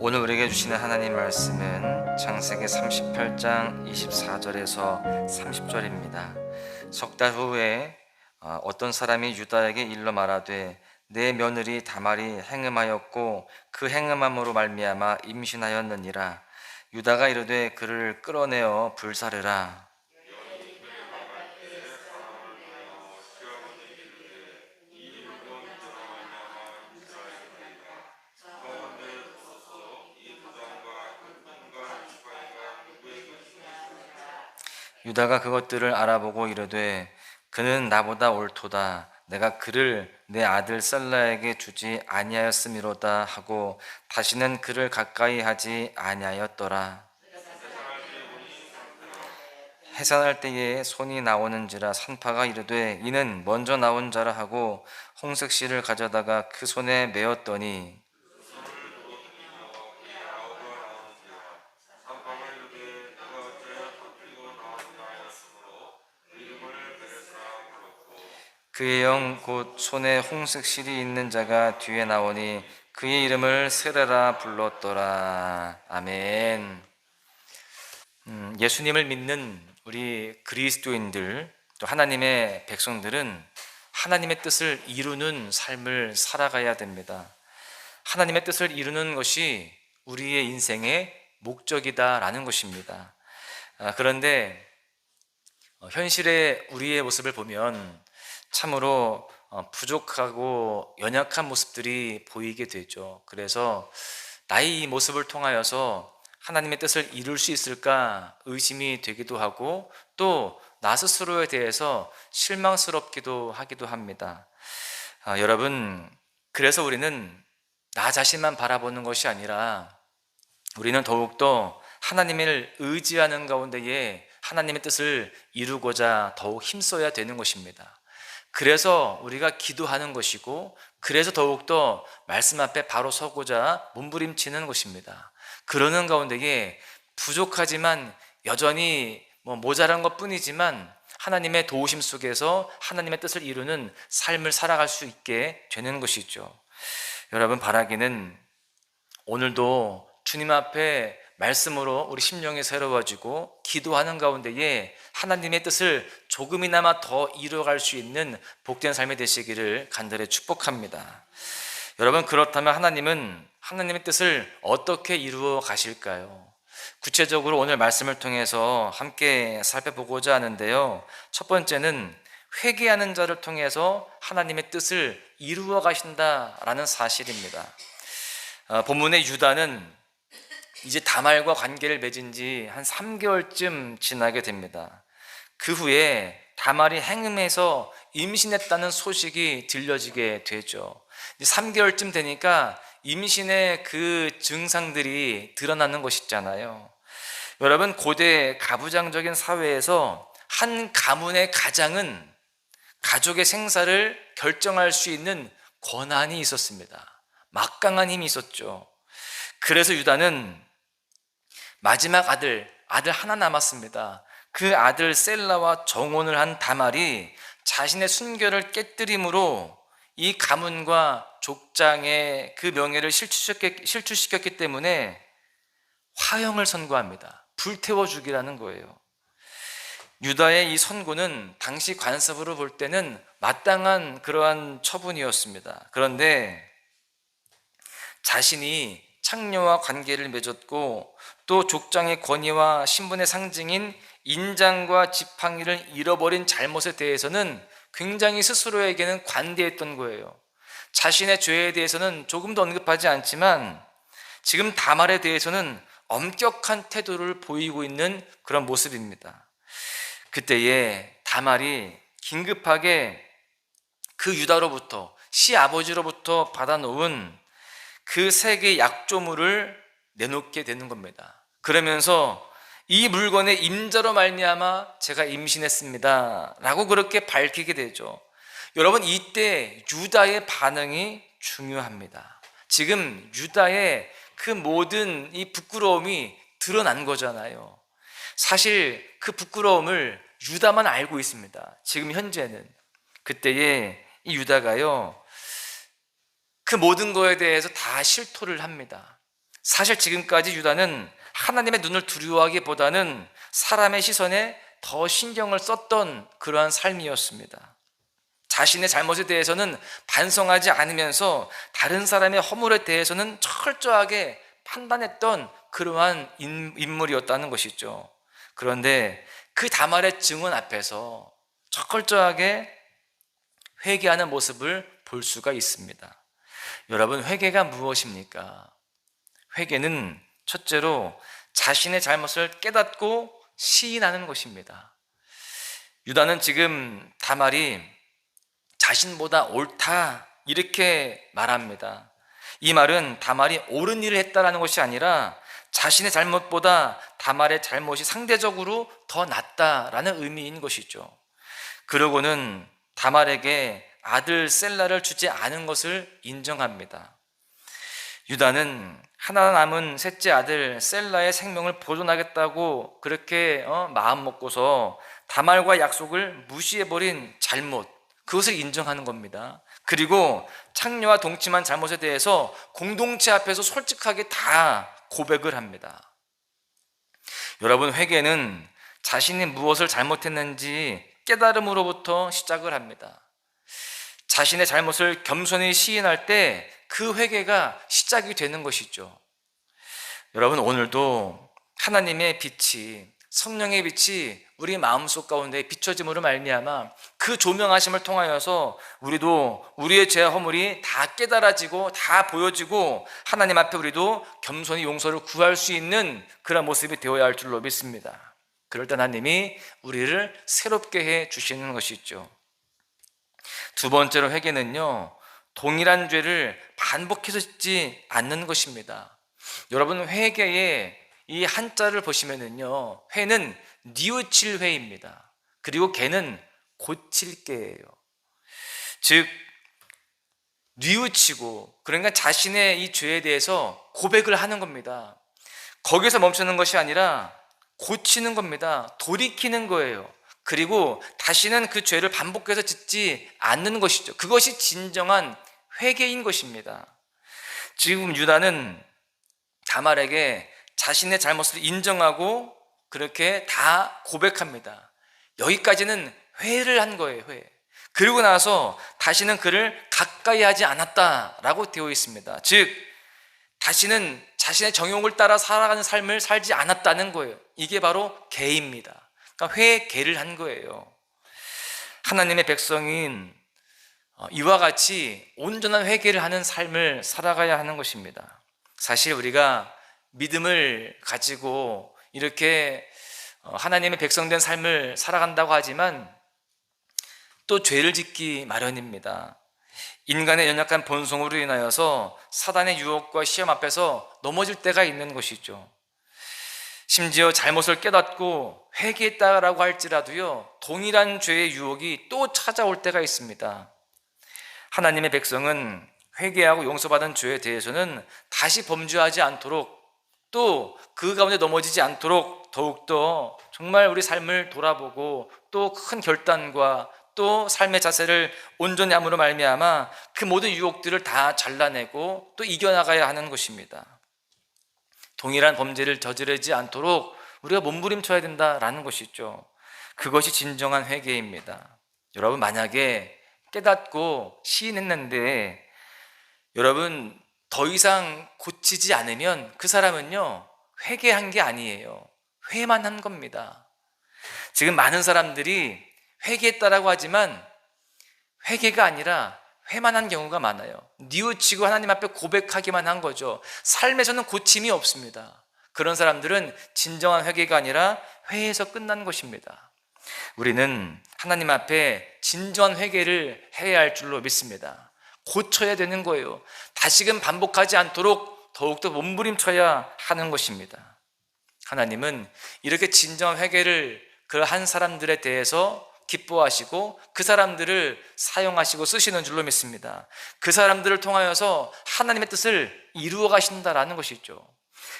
오늘 우리에게 주시는 하나님 말씀은 창세기 38장 24절에서 30절입니다. 석 달 후에 어떤 사람이 유다에게 일러 말하되 내 며느리 다말이 행음하였고 그 행음함으로 말미암아 임신하였느니라. 유다가 이르되 그를 끌어내어 불사르라. 유다가 그것들을 알아보고 이르되 그는 나보다 옳도다. 내가 그를 내 아들 셀라에게 주지 아니하였음이로다 하고 다시는 그를 가까이 하지 아니하였더라. 해산할 때에 손이 나오는지라 산파가 이르되 이는 먼저 나온 자라 하고 홍색실을 가져다가 그 손에 메었더니 그의 영 곧 손에 홍색실이 있는 자가 뒤에 나오니 그의 이름을 세라라 불렀더라. 아멘. 예수님을 믿는 우리 그리스도인들 또 하나님의 백성들은 하나님의 뜻을 이루는 삶을 살아가야 됩니다. 하나님의 뜻을 이루는 것이 우리의 인생의 목적이다라는 것입니다. 그런데 현실의 우리의 모습을 보면 참으로 부족하고 연약한 모습들이 보이게 되죠. 그래서 나의 이 모습을 통하여서 하나님의 뜻을 이룰 수 있을까 의심이 되기도 하고 또 나 스스로에 대해서 실망스럽기도 하기도 합니다. 여러분, 그래서 우리는 나 자신만 바라보는 것이 아니라 우리는 더욱더 하나님을 의지하는 가운데에 하나님의 뜻을 이루고자 더욱 힘써야 되는 것입니다. 그래서 우리가 기도하는 것이고 그래서 더욱더 말씀 앞에 바로 서고자 몸부림치는 것입니다. 그러는 가운데에 부족하지만 여전히 모자란 것 뿐이지만 하나님의 도우심 속에서 하나님의 뜻을 이루는 삶을 살아갈 수 있게 되는 것이죠. 여러분, 바라기는 오늘도 주님 앞에 말씀으로 우리 심령이 새로워지고 기도하는 가운데에 하나님의 뜻을 조금이나마 더 이루어갈 수 있는 복된 삶이 되시기를 간절히 축복합니다. 여러분, 그렇다면 하나님은 하나님의 뜻을 어떻게 이루어 가실까요? 구체적으로 오늘 말씀을 통해서 함께 살펴보고자 하는데요. 첫 번째는 회개하는 자를 통해서 하나님의 뜻을 이루어 가신다라는 사실입니다. 본문의 유다는 이제 다말과 관계를 맺은 지 한 3개월쯤 지나게 됩니다. 그 후에 다말이 행음해서 임신했다는 소식이 들려지게 되죠. 3개월쯤 되니까 임신의 그 증상들이 드러나는 것이잖아요. 여러분, 고대 가부장적인 사회에서 한 가문의 가장은 가족의 생사를 결정할 수 있는 권한이 있었습니다. 막강한 힘이 있었죠. 그래서 유다는 마지막 아들 하나 남았습니다. 그 아들 셀라와 정혼을 한 다말이 자신의 순결을 깨뜨림으로 이 가문과 족장의 그 명예를 실추시켰기 때문에 화형을 선고합니다. 불태워 죽이라는 거예요. 유다의 이 선고는 당시 관습으로 볼 때는 마땅한 그러한 처분이었습니다. 그런데 자신이 창녀와 관계를 맺었고 또 족장의 권위와 신분의 상징인 인장과 지팡이를 잃어버린 잘못에 대해서는 굉장히 스스로에게는 관대했던 거예요. 자신의 죄에 대해서는 조금도 언급하지 않지만 지금 다말에 대해서는 엄격한 태도를 보이고 있는 그런 모습입니다. 그때에 다말이 긴급하게 그 유다로부터 시아버지로부터 받아놓은 그 세 개의 약조물을 내놓게 되는 겁니다. 그러면서 이 물건의 임자로 말미암아 제가 임신했습니다 라고 그렇게 밝히게 되죠. 여러분, 이때 유다의 반응이 중요합니다. 지금 유다의 그 모든 이 부끄러움이 드러난 거잖아요. 사실 그 부끄러움을 유다만 알고 있습니다. 지금 현재는. 그때에 이 유다가요, 그 모든 거에 대해서 다 실토를 합니다. 사실 지금까지 유다는 하나님의 눈을 두려워하기보다는 사람의 시선에 더 신경을 썼던 그러한 삶이었습니다. 자신의 잘못에 대해서는 반성하지 않으면서 다른 사람의 허물에 대해서는 철저하게 판단했던 그러한 인물이었다는 것이죠. 그런데 그 다말의 증언 앞에서 철저하게 회개하는 모습을 볼 수가 있습니다. 여러분, 회개가 무엇입니까? 회개는 첫째로 자신의 잘못을 깨닫고 시인하는 것입니다. 유다는 지금 다말이 자신보다 옳다 이렇게 말합니다. 이 말은 다말이 옳은 일을 했다라는 것이 아니라 자신의 잘못보다 다말의 잘못이 상대적으로 더 낫다라는 의미인 것이죠. 그러고는 다말에게 아들 셀라를 주지 않은 것을 인정합니다. 유다는 하나 남은 셋째 아들 셀라의 생명을 보존하겠다고 그렇게 마음 먹고서 다말과 약속을 무시해버린 잘못, 그것을 인정하는 겁니다. 그리고 창녀와 동침한 잘못에 대해서 공동체 앞에서 솔직하게 다 고백을 합니다. 여러분, 회개는 자신이 무엇을 잘못했는지 깨달음으로부터 시작을 합니다. 자신의 잘못을 겸손히 시인할 때 그 회개가 시작이 되는 것이죠. 여러분, 오늘도 하나님의 빛이, 성령의 빛이 우리 마음속 가운데 비춰짐으로 말미암아 그 조명하심을 통하여서 우리도 우리의 죄와 허물이 다 깨달아지고 다 보여지고 하나님 앞에 우리도 겸손히 용서를 구할 수 있는 그런 모습이 되어야 할 줄로 믿습니다. 그럴 때 하나님이 우리를 새롭게 해 주시는 것이죠. 두 번째로 회개는요, 동일한 죄를 반복해서 짓지 않는 것입니다. 여러분, 회개의 이 한자를 보시면은요, 회는 뉘우칠 회입니다. 그리고 개는 고칠 개예요. 즉, 뉘우치고, 그러니까 자신의 이 죄에 대해서 고백을 하는 겁니다. 거기서 멈추는 것이 아니라 고치는 겁니다. 돌이키는 거예요. 그리고 다시는 그 죄를 반복해서 짓지 않는 것이죠. 그것이 진정한 회개인 것입니다. 지금 유다는 다말에게 자신의 잘못을 인정하고 그렇게 다 고백합니다. 여기까지는 회를 한 거예요, 회. 그리고 나서 다시는 그를 가까이 하지 않았다라고 되어 있습니다. 즉, 다시는 자신의 정욕을 따라 살아가는 삶을 살지 않았다는 거예요. 이게 바로 개입니다. 그러니까 회개를 한 거예요. 하나님의 백성인 이와 같이 온전한 회개를 하는 삶을 살아가야 하는 것입니다. 사실 우리가 믿음을 가지고 이렇게 하나님의 백성된 삶을 살아간다고 하지만 또 죄를 짓기 마련입니다. 인간의 연약한 본성으로 인하여서 사단의 유혹과 시험 앞에서 넘어질 때가 있는 것이죠. 심지어 잘못을 깨닫고 회개했다라고 할지라도요, 동일한 죄의 유혹이 또 찾아올 때가 있습니다. 하나님의 백성은 회개하고 용서받은 죄에 대해서는 다시 범죄하지 않도록, 또 그 가운데 넘어지지 않도록 더욱더 정말 우리 삶을 돌아보고 또 큰 결단과 또 삶의 자세를 온전히 함으로 말미암아 그 모든 유혹들을 다 잘라내고 또 이겨나가야 하는 것입니다. 동일한 범죄를 저지르지 않도록 우리가 몸부림쳐야 된다라는 것이죠. 그것이 진정한 회개입니다. 여러분, 만약에 깨닫고 시인했는데 여러분 더 이상 고치지 않으면 그 사람은요, 회개한 게 아니에요. 회만 한 겁니다. 지금 많은 사람들이 회개했다라고 하지만 회개가 아니라 회만 한 경우가 많아요. 뉘우치고 하나님 앞에 고백하기만 한 거죠. 삶에서는 고침이 없습니다. 그런 사람들은 진정한 회개가 아니라 회에서 끝난 것입니다. 우리는 하나님 앞에 진정한 회개를 해야 할 줄로 믿습니다. 고쳐야 되는 거예요. 다시금 반복하지 않도록 더욱더 몸부림쳐야 하는 것입니다. 하나님은 이렇게 진정한 회개를 한 사람들에 대해서 기뻐하시고 그 사람들을 사용하시고 쓰시는 줄로 믿습니다. 그 사람들을 통하여서 하나님의 뜻을 이루어 가신다라는 것이죠.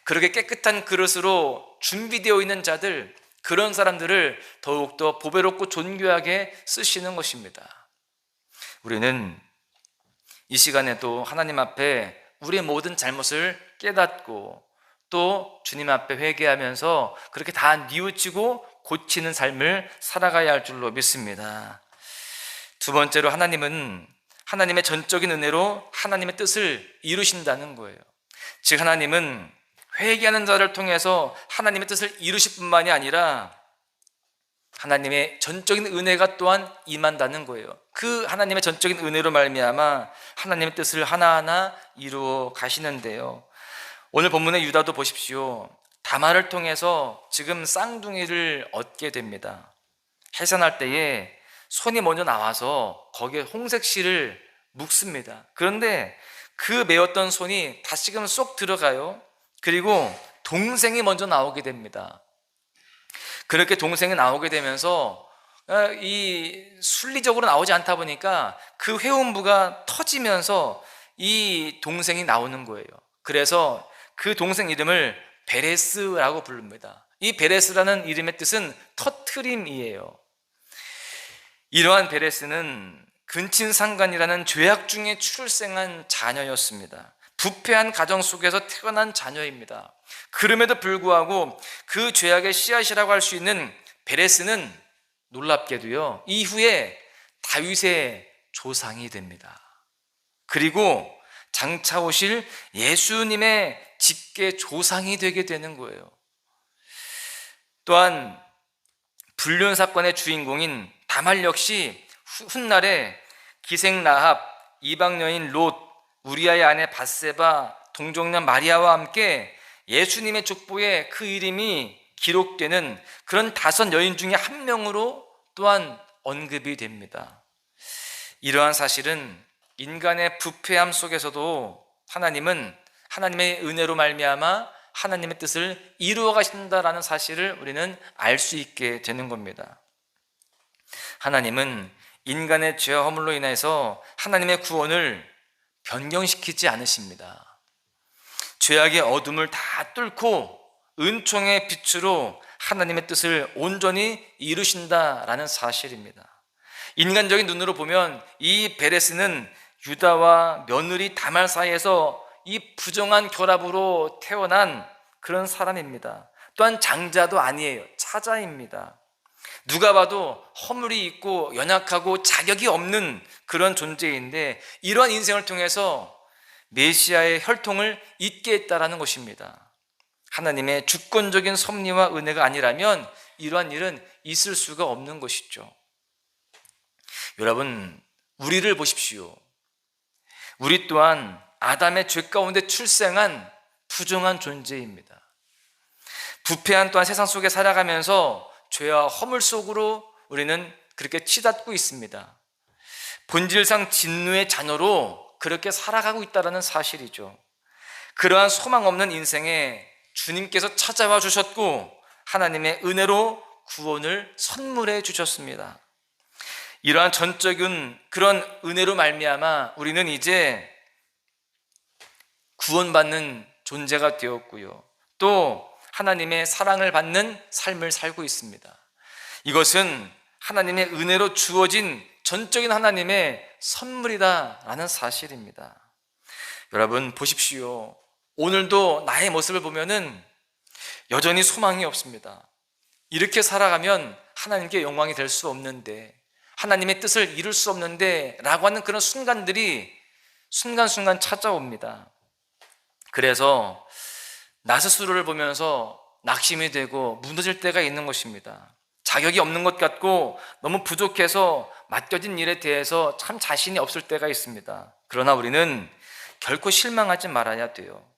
그렇게 깨끗한 그릇으로 준비되어 있는 자들, 그런 사람들을 더욱더 보배롭고 존귀하게 쓰시는 것입니다. 우리는 이 시간에도 하나님 앞에 우리의 모든 잘못을 깨닫고 또 주님 앞에 회개하면서 그렇게 다 뉘우치고 고치는 삶을 살아가야 할 줄로 믿습니다. 두 번째로, 하나님은 하나님의 전적인 은혜로 하나님의 뜻을 이루신다는 거예요. 즉, 하나님은 회개하는 자를 통해서 하나님의 뜻을 이루실 뿐만이 아니라 하나님의 전적인 은혜가 또한 임한다는 거예요. 그 하나님의 전적인 은혜로 말미암아 하나님의 뜻을 하나하나 이루어 가시는데요. 오늘 본문의 유다도 보십시오. 다말을 통해서 지금 쌍둥이를 얻게 됩니다. 해산할 때에 손이 먼저 나와서 거기에 홍색 실을 묶습니다. 그런데 그 메었던 손이 다시금 쏙 들어가요. 그리고 동생이 먼저 나오게 됩니다. 그렇게 동생이 나오게 되면서 이 순리적으로 나오지 않다 보니까 그 회음부가 터지면서 이 동생이 나오는 거예요. 그래서 그 동생 이름을 베레스라고 부릅니다. 이 베레스라는 이름의 뜻은 터트림이에요. 이러한 베레스는 근친상간이라는 죄악 중에 출생한 자녀였습니다. 부패한 가정 속에서 태어난 자녀입니다. 그럼에도 불구하고 그 죄악의 씨앗이라고 할 수 있는 베레스는 놀랍게도요, 이후에 다윗의 조상이 됩니다. 그리고 장차 오실 예수님의 직계 조상이 되게 되는 거예요. 또한 불륜 사건의 주인공인 다말 역시 훗날에 기생 라합, 이방 여인 롯, 우리아의 아내 밧세바, 동정녀 마리아와 함께 예수님의 족보에 그 이름이 기록되는 그런 5 여인 중에 한 명으로 또한 언급이 됩니다. 이러한 사실은 인간의 부패함 속에서도 하나님은 하나님의 은혜로 말미암아 하나님의 뜻을 이루어 가신다라는 사실을 우리는 알 수 있게 되는 겁니다. 하나님은 인간의 죄와 허물로 인해서 하나님의 구원을 변경시키지 않으십니다. 죄악의 어둠을 다 뚫고 은총의 빛으로 하나님의 뜻을 온전히 이루신다라는 사실입니다. 인간적인 눈으로 보면 이 베레스는 유다와 며느리 다말 사이에서 이 부정한 결합으로 태어난 그런 사람입니다. 또한 장자도 아니에요. 차자입니다. 누가 봐도 허물이 있고 연약하고 자격이 없는 그런 존재인데 이러한 인생을 통해서 메시아의 혈통을 잇게 했다라는 것입니다. 하나님의 주권적인 섭리와 은혜가 아니라면 이러한 일은 있을 수가 없는 것이죠. 여러분, 우리를 보십시오. 우리 또한 아담의 죄 가운데 출생한 부정한 존재입니다. 부패한 또한 세상 속에 살아가면서 죄와 허물 속으로 우리는 그렇게 치닫고 있습니다. 본질상 진노의 자녀로 그렇게 살아가고 있다는 사실이죠. 그러한 소망 없는 인생에 주님께서 찾아와 주셨고 하나님의 은혜로 구원을 선물해 주셨습니다. 이러한 전적인 그런 은혜로 말미암아 우리는 이제 구원받는 존재가 되었고요. 또 하나님의 사랑을 받는 삶을 살고 있습니다. 이것은 하나님의 은혜로 주어진 전적인 하나님의 선물이다라는 사실입니다. 여러분 보십시오. 오늘도 나의 모습을 보면은 여전히 소망이 없습니다. 이렇게 살아가면 하나님께 영광이 될 수 없는데, 하나님의 뜻을 이룰 수 없는데 라고 하는 그런 순간들이 순간순간 찾아옵니다. 그래서 나 스스로를 보면서 낙심이 되고 무너질 때가 있는 것입니다. 자격이 없는 것 같고 너무 부족해서 맡겨진 일에 대해서 참 자신이 없을 때가 있습니다. 그러나 우리는 결코 실망하지 말아야 돼요.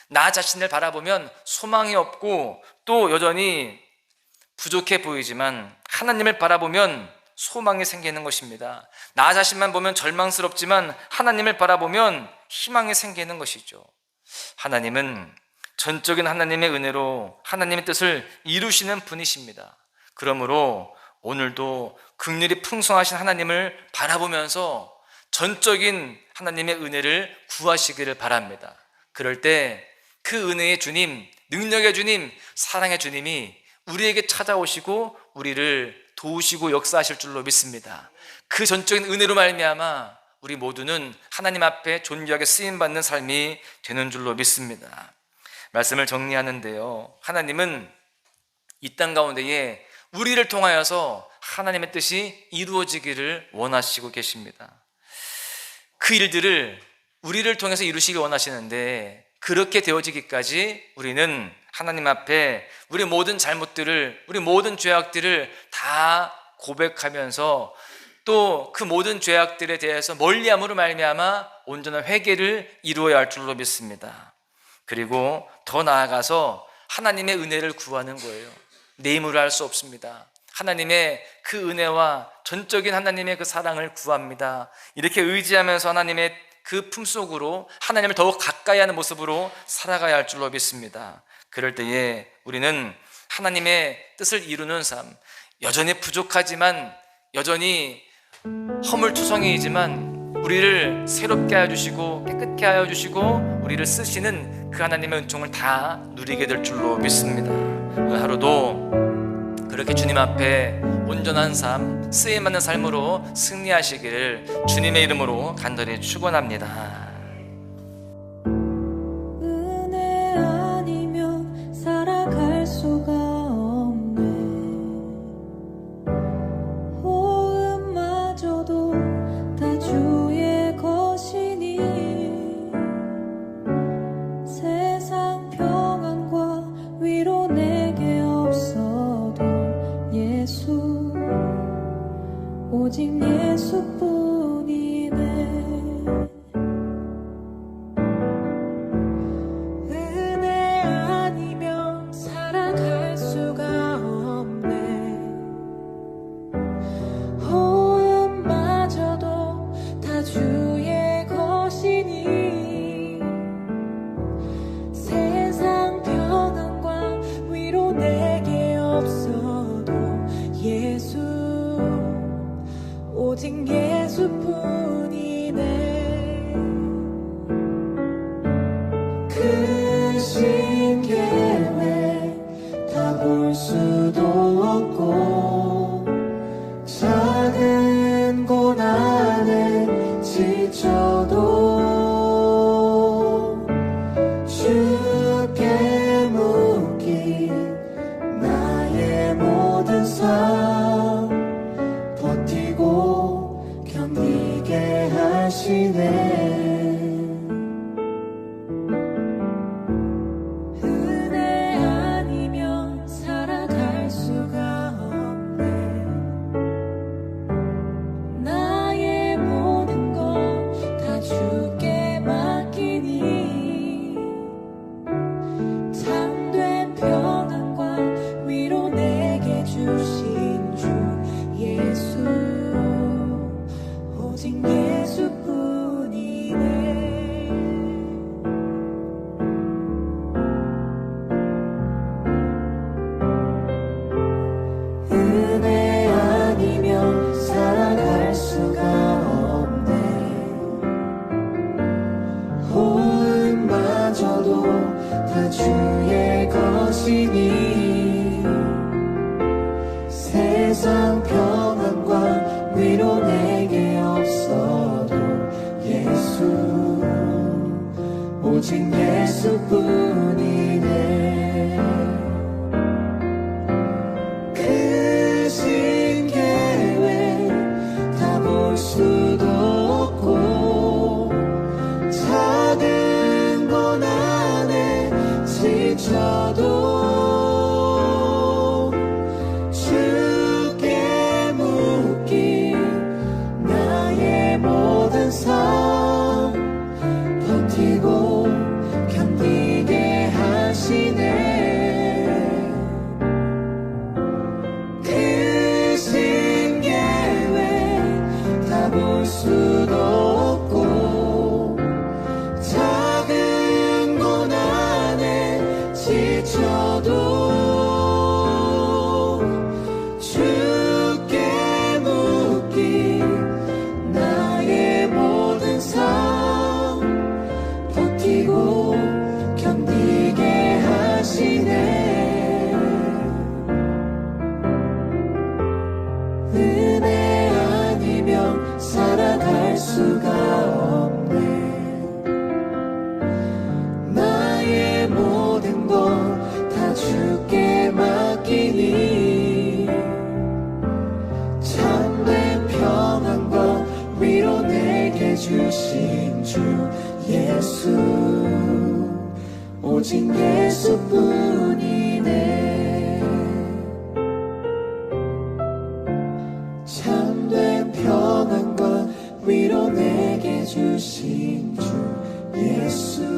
나 자신을 바라보면 소망이 없고 또 여전히 부족해 보이지만 하나님을 바라보면 소망이 생기는 것입니다. 나 자신만 보면 절망스럽지만 하나님을 바라보면 희망이 생기는 것이죠. 하나님은 전적인 하나님의 은혜로 하나님의 뜻을 이루시는 분이십니다. 그러므로 오늘도 긍휼이 풍성하신 하나님을 바라보면서 전적인 하나님의 은혜를 구하시기를 바랍니다. 그럴 때 그 은혜의 주님, 능력의 주님, 사랑의 주님이 우리에게 찾아오시고 우리를 도우시고 역사하실 줄로 믿습니다. 그 전적인 은혜로 말미암아 우리 모두는 하나님 앞에 존귀하게 쓰임받는 삶이 되는 줄로 믿습니다. 말씀을 정리하는데요, 하나님은 이 땅 가운데에 우리를 통하여서 하나님의 뜻이 이루어지기를 원하시고 계십니다. 그 일들을 우리를 통해서 이루시기 원하시는데, 그렇게 되어지기까지 우리는 하나님 앞에 우리 모든 잘못들을, 우리 모든 죄악들을 다 고백하면서 또 그 모든 죄악들에 대해서 멀리함으로 말미암아 온전한 회개를 이루어야 할 줄로 믿습니다. 그리고 더 나아가서 하나님의 은혜를 구하는 거예요. 내 힘으로 할 수 없습니다. 하나님의 그 은혜와 전적인 하나님의 그 사랑을 구합니다. 이렇게 의지하면서 하나님의 그 품속으로 하나님을 더욱 가까이 하는 모습으로 살아가야 할 줄로 믿습니다. 그럴 때에 우리는 하나님의 뜻을 이루는 삶, 여전히 부족하지만, 여전히 허물투성이지만 우리를 새롭게 하여 주시고 깨끗게 하여 주시고 우리를 쓰시는 그 하나님의 은총을 다 누리게 될 줄로 믿습니다. 오늘 하루도 그렇게 주님 앞에 온전한 삶, 쓰임받는 삶으로 승리하시기를 주님의 이름으로 간절히 축원합니다. 은혜 아니면 살아갈 수가 없네. 호흡마저도 다 주의 것이니 세상 평안과 위로 내게 없어도 예수, 오직 예수뿐이네. 은혜 아니면 살아갈 수가 없네. 호흡마저도 다 주의 것이니 세상 평안과 위로 내게 없어도 예수, 오직 예수뿐이네. 크신 계획 다 볼 수도 없고 작은 고난에 지쳐도 주께 묶인 나의 모든 삶 버티고 견디게 하시네. 은혜 아니면 살아갈 수가 없네. 나의 모든 것 다 주께 맡기니 참된 평안과 위로 내게 주신 주 예수, 오직 예수뿐이네. 은혜 아니면 살아갈 수가 없네. 호흡마저도 다 주의 것이니 세상 평안과 위로 내게 없어도 예수, 오직 예수뿐이네. 크신 계획 다 볼 수도 없고 작은 고난에 지쳐도 주께 묶인 나의 모든 삶 버티고 견디게 하시네. 크신 계획 다 볼 수도 없고 작은 고난에 지쳐도 주께 묶인 나의 모든 삶 버티고 견디게 하시네. 은혜 아니면 살아갈 수가 예수 오직 예수뿐이네. 참된 평안과 위로 내게 주신 주 예수